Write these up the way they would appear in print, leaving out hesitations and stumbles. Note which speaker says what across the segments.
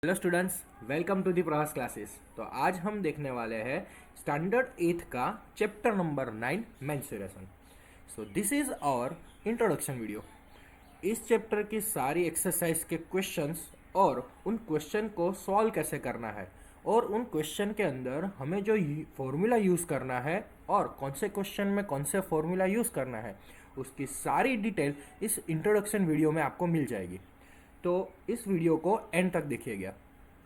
Speaker 1: Hello students, welcome to the Pravas classes. तो आज हम देखने वाले हैं स्टैंडर्ड 8th का chapter number 9 menstruation. So this is our introduction video. इस चैप्टर की सारी एक्सरसाइज के क्वेश्चंस और उन क्वेश्चन को सॉल्व कैसे करना है और उन क्वेश्चन के अंदर हमें जो फॉर्मूला यूज़ करना है और कौन से क्वेश्चन में कौन से फॉर्मूला यूज़ करना है, उसकी सारी डिटेल इस इंट्रोडक्शन वीडियो में आपको मिल जाएगी। तो इस वीडियो को एंड तक देखिएगा।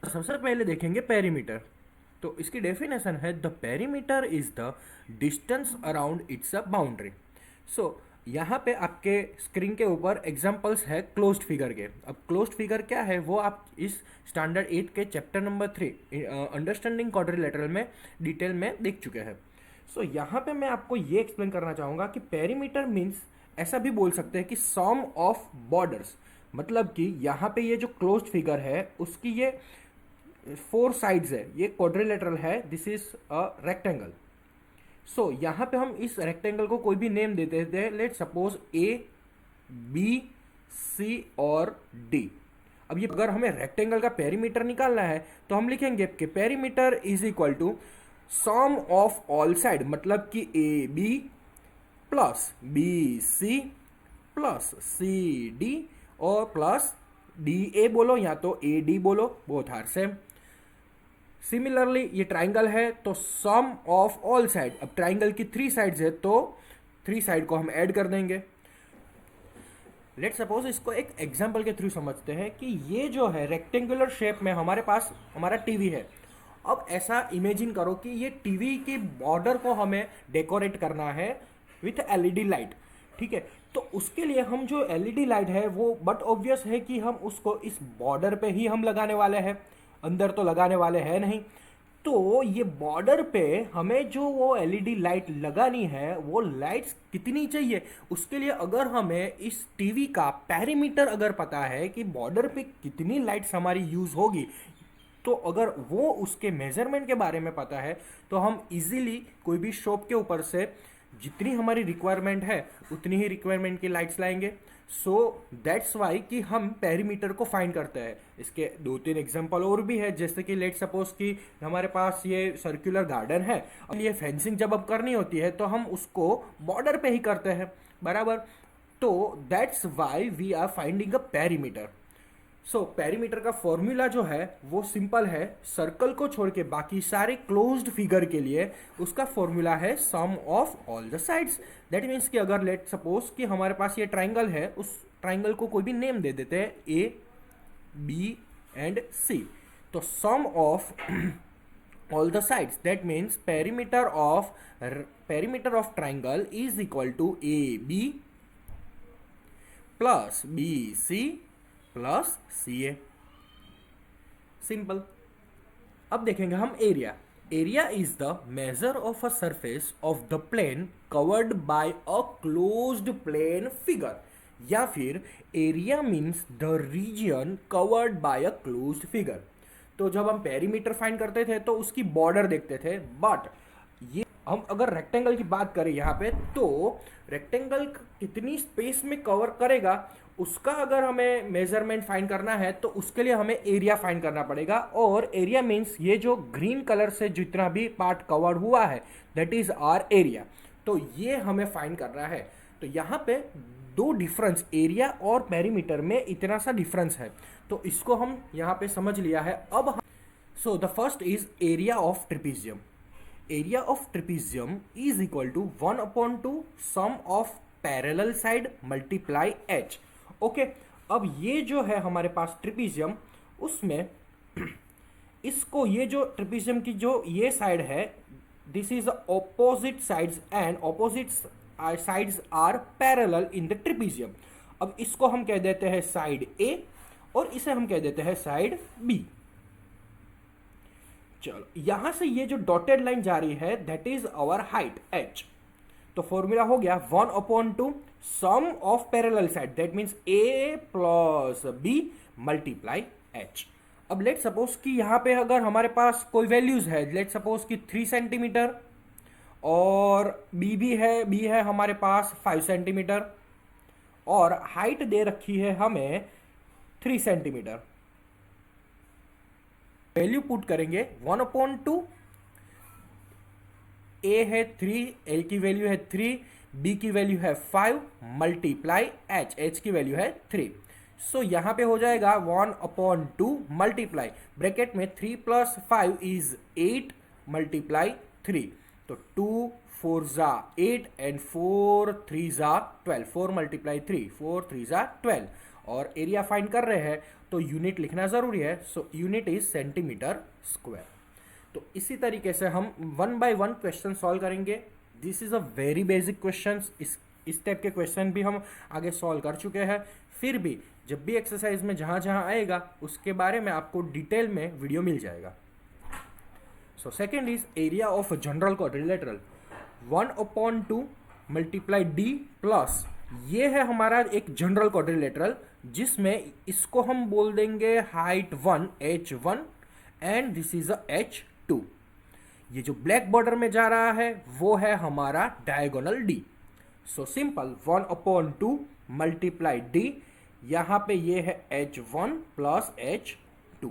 Speaker 1: सबसे पहले देखेंगे पेरीमीटर। तो इसकी डेफिनेशन है the perimeter is the distance around its a boundary. So यहाँ पे आपके स्क्रीन के ऊपर एग्जांपल्स है क्लोज्ड फिगर के। अब क्लोज्ड फिगर क्या है वो आप इस स्टैंडर्ड 8 के चैप्टर नंबर 3 अंडरस्टैंडिंग क्वाड्रिलेटरल में डिटेल में देख चुके हैं। सो यहाँ पे मैं आपको ये एक्सप्लेन करना चाहूँगा कि पेरीमीटर मीन्स, ऐसा भी बोल सकते हैं कि सम ऑफ बॉर्डर्स। मतलब कि यहाँ पे ये जो क्लोज्ड फिगर है उसकी ये 4 साइड्स है, ये क्वाड्रिलेटरल है, दिस इज अ रेक्टेंगल। सो यहाँ पे हम इस रेक्टेंगल को कोई भी नेम दे देते हैं, लेट सपोज ए, बी, सी और डी। अब ये अगर हमें रेक्टेंगल का पेरीमीटर निकालना है तो हम लिखेंगे कि perimeter is equal to sum of all side, मतलब कि A B plus B C plus C D और प्लस डी ए बोलो या तो ए डी बोलो, बोथ आर सेम। सिमिलरली ये ट्राइंगल है तो सम ऑफ ऑल साइड, अब ट्राइंगल की 3 साइड्स है तो 3 साइड को हम ऐड कर देंगे। लेट सपोज इसको एक एग्जांपल के थ्रू समझते हैं कि ये जो है रेक्टेंगुलर शेप में हमारे पास हमारा टीवी है। अब ऐसा इमेजिन करो कि ये टीवी के बॉर्डर को हमें डेकोरेट करना है विथ एलईडी लाइट, ठीक है। तो उसके लिए हम जो एलईडी लाइट है वो बट ऑब्वियस है कि हम उसको इस बॉर्डर पे ही हम लगाने वाले हैं, अंदर तो लगाने वाले हैं नहीं। तो ये बॉर्डर पे हमें जो वो एलईडी लाइट लगानी है वो लाइट्स कितनी चाहिए, उसके लिए अगर हमें इस टीवी का पेरीमीटर अगर पता है कि बॉर्डर पे कितनी लाइट्स हमारी यूज़ होगी, तो अगर वो उसके मेजरमेंट के बारे में पता है तो हम इजीली कोई भी शॉप के ऊपर से जितनी हमारी रिक्वायरमेंट है उतनी ही रिक्वायरमेंट की लाइट्स लाएंगे। सो दैट्स वाई कि हम पेरीमीटर को फाइंड करते हैं। इसके 2-3 एग्जांपल और भी है, जैसे कि लेट सपोज कि हमारे पास ये सर्कुलर गार्डन है, अब ये फेंसिंग जब अब करनी होती है तो हम उसको बॉर्डर पे ही करते हैं, बराबर। तो that's why we are finding a perimeter. So perimeter का फॉर्मूला जो है वो सिंपल है, सर्कल को छोड़ के बाकी सारे क्लोज्ड फिगर के लिए उसका फॉर्मूला है sum of all the sides. That means कि अगर लेट सपोज कि हमारे पास ये ट्राइंगल है, उस ट्राइंगल को कोई भी नेम दे देते हैं ए, बी एंड सी। तो sum of all the sides, that means perimeter of triangle is equal to AB plus BC plus C A. Simple. अब देखेंगे हम area. Area is the measure of a surface of the plane covered by a closed plane figure, या फिर area means the region covered by a closed figure. तो जब हम perimeter find करते थे तो उसकी बॉर्डर देखते थे, बट ये हम अगर रेक्टेंगल की बात करें यहाँ पे तो रेक्टेंगल कितनी स्पेस में कवर करेगा उसका अगर हमें मेजरमेंट फाइंड करना है तो उसके लिए हमें एरिया फाइंड करना पड़ेगा। और एरिया मीन्स ये जो ग्रीन कलर से जितना भी पार्ट कवर हुआ है दैट इज आवर एरिया। तो ये हमें फाइंड करना है। तो यहाँ पे 2 डिफरेंस, एरिया और पेरीमीटर में इतना सा डिफरेंस है, तो इसको हम यहाँ पे समझ लिया है। अब so the first is area of trapezium. Area of trapezium is equal to 1/2 sum of parallel side multiply H. Okay, अब ये जो है हमारे पास ट्रिपीजियम, उसमें इसको ये जो ट्रिपीजियम की जो ये साइड है, this is opposite sides and opposite sides are parallel in the trapezium. अब इसको हम कह देते हैं साइड ए और इसे हम कह देते हैं साइड बी। चलो, यहां से ये जो डॉटेड लाइन जा रही है that is our height H. तो फॉर्मूला हो गया 1/2 sum of parallel side, that means A plus B multiply H. अब लेट सपोज कि यहां पे अगर हमारे पास कोई वैल्यूज है, लेट सपोज कि 3 सेंटीमीटर और बी भी है, बी है हमारे पास 5 सेंटीमीटर और हाइट दे रखी है हमें 3 सेंटीमीटर। वैल्यू पुट करेंगे 1/2, ए है 3, एल की वैल्यू है 3, बी की वैल्यू है 5 मल्टीप्लाई एच की वैल्यू है 3। सो यहाँ पे हो जाएगा 1/2 मल्टीप्लाई ब्रैकेट में 3 + 5 इज 8 मल्टीप्लाई 3। तो 2 4 ज़ा 8 एंड 4 3 ज़ा 12, 4 मल्टीप्लाई 3, 4 3 ज़ा 12। और एरिया फाइंड कर रहे हैं तो यूनिट लिखना ज़रूरी है। So unit is centimetre square. तो इसी तरीके से हम 1 बाय 1 क्वेश्चन सॉल्व करेंगे। This is a very basic question. इस टाइप के क्वेश्चन भी हम आगे सॉल्व कर चुके हैं। फिर भी जब भी एक्सरसाइज में जहाँ जहाँ आएगा उसके बारे में आपको डिटेल में वीडियो मिल जाएगा। So second is area of general quadrilateral 1/2 multiply D plus, ये है हमारा एक जनरल क्वाड्रिलेटरल जिसमें इसको हम बोल देंगे height 1 h1 and this is a h2। ये जो ब्लैक बॉर्डर में जा रहा है वो है हमारा diagonal D. So simple 1/2 multiply D, यहां पे ये है h1 plus h2।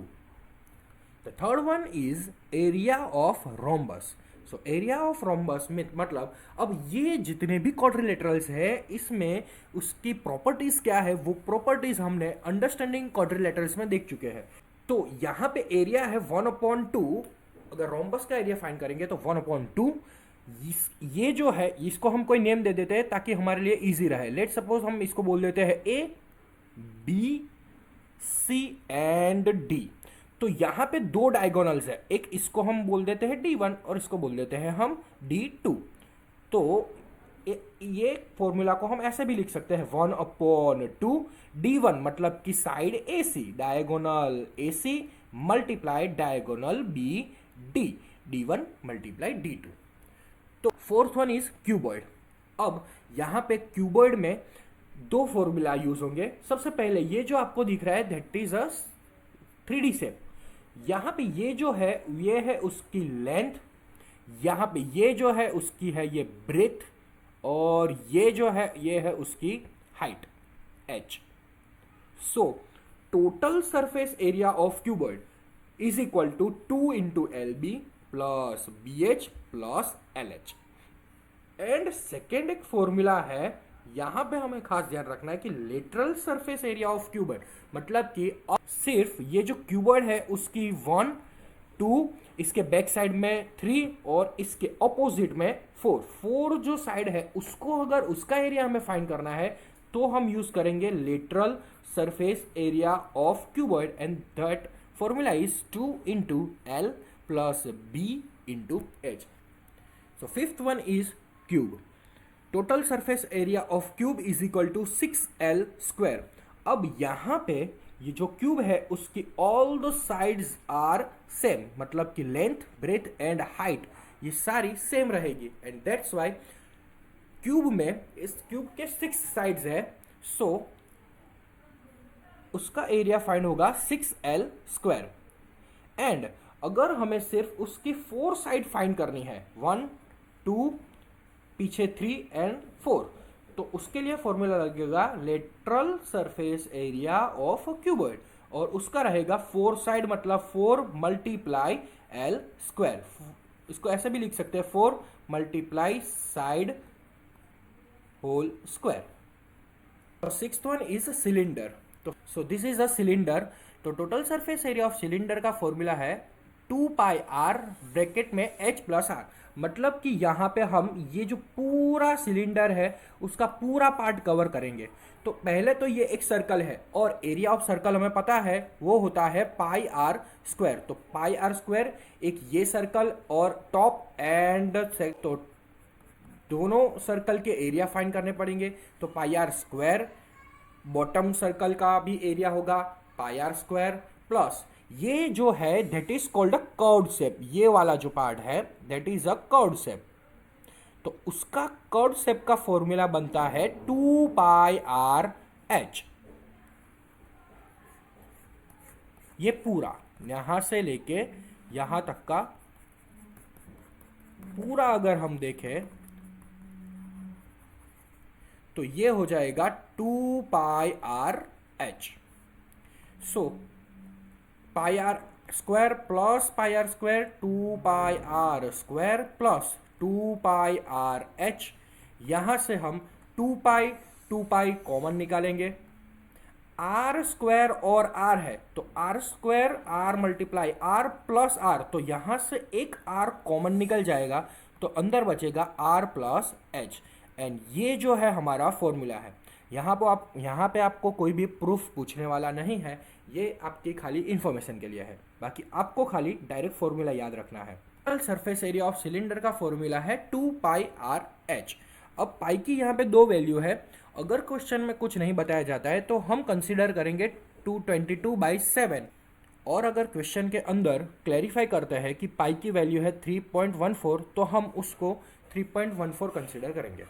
Speaker 1: The third one is area of rhombus. So area of rhombus में मतलब अब ये जितने भी क्वाड्रिलेटरल्स है इसमें उसकी प्रॉपर्टीज क्या है, वो प्रॉपर्टीज हमने अंडरस्टैंडिंग क्वाड्रिलेटरल्स में देख चुके हैं। तो यहाँ पे एरिया है 1/2। अगर रोम्बस का एरिया फाइंड करेंगे तो 1/2। ये जो है इसको हम कोई नेम दे देते हैं ताकि हमारे लिए इजी रहे। लेट सपोज हम इसको बोल देते हैं A B C and D. तो यहां पे दो डायगोनल्स है, एक इसको हम बोल देते हैं D1 और इसको बोल देते हैं हम D2। तो ये फॉर्मूला को हम ऐसे भी लिख सकते हैं 1/2 D1 मतलब कि side AC diagonal AC multiply diagonal BD, D1 multiply D2। तो फोर्थ वन इज क्यूबॉइड। अब यहां पे क्यूबॉइड में दो फॉर्मूला यूज होंगे। सबसे पहले ये जो आपको दिख रहा है that is a 3D shape. यहां पे ये जो है ये है उसकी लेंथ, यहां पे ये जो है उसकी है ये ब्रेथ, और ये जो है ये है उसकी height h। So total surface area of cuboid is equal to 2 into LB plus BH plus LH। And second एक फॉर्मूला है, यहां पे हमें खास ध्यान रखना है कि lateral surface area of cuboid मतलब कि सिर्फ ये जो क्यूबॉइड है उसकी 1 2, इसके बैक साइड में 3 और इसके ऑपोजिट में 4 जो साइड है उसको अगर उसका एरिया हमें फाइंड करना है तो हम यूज करेंगे lateral surface area of cuboid and that formula is 2 into L plus B into H। So fifth one is cube. Total surface area of cube is equal to 6L square. अब यहां पे ये जो cube है उसकी all the sides are same मतलब कि length breadth and height ये सारी सेम रहेगी एंड दैट्स वाई क्यूब में इस क्यूब के 6 साइड्स है। सो उसका एरिया फाइंड होगा 6L स्क्वायर। एंड अगर हमें सिर्फ उसकी 4 साइड फाइंड करनी है 1 2 पीछे 3 एंड 4, तो उसके लिए फॉर्मूला लगेगा lateral surface area of cuboid और उसका रहेगा 4 साइड मतलब 4 मल्टीप्लाई L स्क्वायर। इसको ऐसे भी लिख सकते हैं 4 मल्टीप्लाई साइड होल स्क्वायर। और सिक्स्थ वन इज सिलेंडर। तो so this is a cylinder. तो total surface area of cylinder का फॉर्मूला है 2πr ब्रैकेट में h प्लस r। मतलब कि यहाँ पे हम ये जो पूरा सिलेंडर है उसका पूरा पार्ट कवर करेंगे। तो पहले तो ये एक सर्कल है और एरिया ऑफ सर्कल हमें पता है वो होता है πr स्क्वायर। तो πr स्क्वायर एक ये सर्कल और टॉप एंड तो दोनों सर्कल के एरिया फाइंड करने पड़ेंगे। तो πr स्क्वायर बॉटम सर्कल का भी एरिया होगा πr स्क्वायर प्लस ये जो है that is called a curved shape. ये वाला जो पार्ट है that is a curved shape. तो उसका कर्व्ड शेप का फॉर्मूला बनता है 2πr h। ये पूरा यहां से लेके यहां तक का पूरा अगर हम देखें तो ये हो जाएगा 2πr h। So πr square plus pi are square, 2 pi are square plus 2 pi r h. यहाँ से हम 2 पाई कॉमन निकालेंगे। आर स्क्वायर और आर है तो r square r multiply r plus r, तो यहां से एक आर कॉमन निकल जाएगा, तो अंदर बचेगा आर प्लस एच। एंड ये जो है हमारा फॉर्मूला है। यहाँ पे आपको कोई भी प्रूफ पूछने वाला नहीं है, ये आपकी खाली इंफॉर्मेशन के लिए है। बाकी आपको खाली डायरेक्ट फॉर्मूला याद रखना है। सरफेस एरिया ऑफ सिलेंडर का फॉर्मूला है 2 पाई आर एच। अब पाई की यहाँ पे दो वैल्यू है। अगर क्वेश्चन में कुछ नहीं बताया जाता है तो हम कंसीडर करेंगे 222/7, और अगर क्वेश्चन के अंदर क्लैरिफाई करते हैं कि पाई की वैल्यू है 3.14, तो हम उसको 3.14 कंसीडर करेंगे।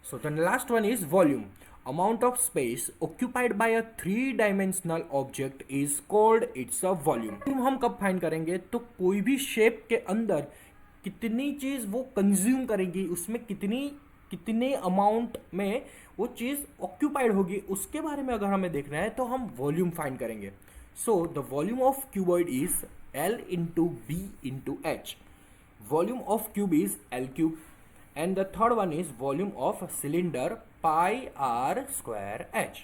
Speaker 1: So the last one is volume. Amount of space occupied by a 3 dimensional object is called it's a volume. हम कब फाइंड करेंगे, तो कोई भी शेप के अंदर कितनी चीज वो कंज्यूम करेगी, उसमें कितने अमाउंट में वो चीज़ ऑक्यूपाइड होगी, उसके बारे में अगर हमें देखना है तो हम वॉल्यूम फाइंड करेंगे। So the volume of cuboid is L into B into H. Volume of cube is L cube. And the third one is volume of cylinder pi are square H.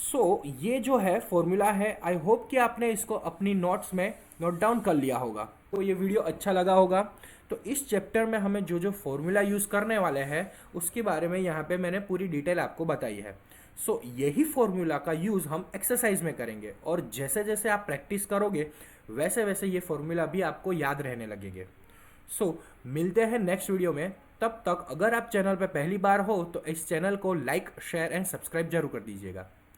Speaker 1: So ये जो है formula है। I hope कि आपने इसको अपनी notes में note down कर लिया होगा। तो ये वीडियो अच्छा लगा होगा। तो इस चैप्टर में हमें जो जो फॉर्मूला यूज़ करने वाले हैं उसके बारे में यहाँ पे मैंने पूरी डिटेल आपको बताई है। सो यही फॉर्मूला का यूज़ हम एक्सरसाइज में करेंगे, और जैसे जैसे आप प्रैक्टिस करोगे वैसे वैसे ये फॉर्मूला भी आपको याद रहने लगेंगे। सो मिलते हैं नेक्स्ट वीडियो में। तब तक अगर आप चैनल पर पहली बार हो तो इस चैनल को लाइक, शेयर एंड सब्सक्राइब जरूर कर दीजिएगा।